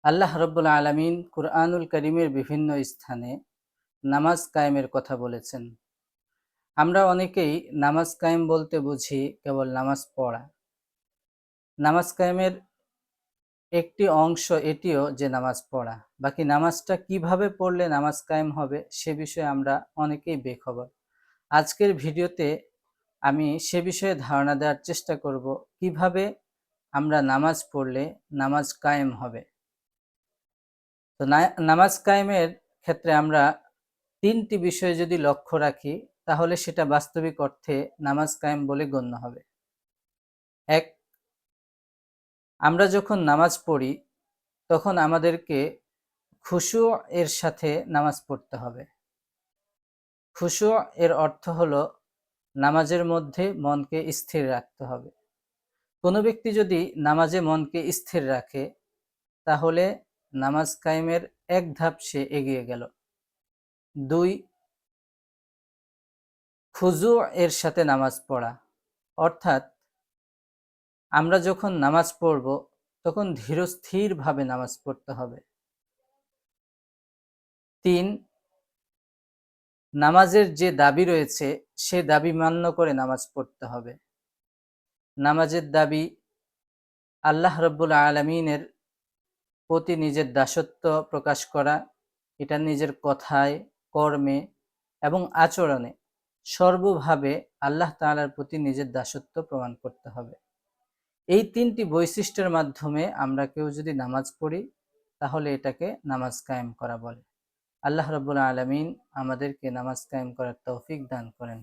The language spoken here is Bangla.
আল্লাহ রাব্বুল আলামিন কুরআনুল কারীমের বিভিন্ন স্থানে নামাজ কায়েমের কথা বলেছেন। আমরা অনেকেই নামাজ কায়েম বলতে বুঝি কেবল নামাজ পড়া। নামাজ কায়েমের একটি অংশ এটিও যে নামাজ পড়া। বাকি নামাজটা কিভাবে পড়লে নামাজ কায়েম হবে সে বিষয়ে আমরা অনেকেই বেখবর। আজকের ভিডিওতে আমি সে বিষয়ে ধারণা দেওয়ার চেষ্টা করব কিভাবে আমরা নামাজ পড়লে নামাজ কায়েম হবে। তো নামাজ কায়েমের ক্ষেত্রে আমরা ৩টি বিষয় যদি লক্ষ্য রাখি তাহলে সেটা বাস্তবিক অর্থে নামাজ কায়েম বলে গণ্য হবে। ১, আমরা যখন নামাজ পড়ি তখন আমাদেরকে খুশু এর সাথে নামাজ পড়তে হবে। খুশু এর অর্থ হলো নামাজের মধ্যে মনকে স্থির রাখতে হবে। কোনো ব্যক্তি যদি নামাজে মনকে স্থির রাখে তাহলে নামাজ কায়েমের এক ধাপ সে এগিয়ে গেল। ২, খুজু এর সাথে নামাজ পড়া, অর্থাৎ আমরা যখন নামাজ পড়ব তখন ধীরস্থিরভাবে নামাজ পড়তে হবে। ৩, নামাজের যে দাবি রয়েছে সে দাবি মান্য করে নামাজ পড়তে হবে। নামাজের দাবি আল্লাহ রাব্বুল আলামিনের প্রতি নিজের দাসত্ব প্রকাশ করা, এটা নিজের কথায়, কর্মে এবং আচরণে সর্বভাবে আল্লাহ তাআলার প্রতি নিজের দাসত্ব প্রমাণ করতে হবে। এই ৩টি বৈশিষ্ট্যের মাধ্যমে আমরা কেউ যদি নামাজ পড়ি তাহলে এটাকে নামাজ কায়েম করা বলে। আল্লাহ রাব্বুল আলামিন আমাদেরকে নামাজ কায়েম করার তৌফিক দান করেন।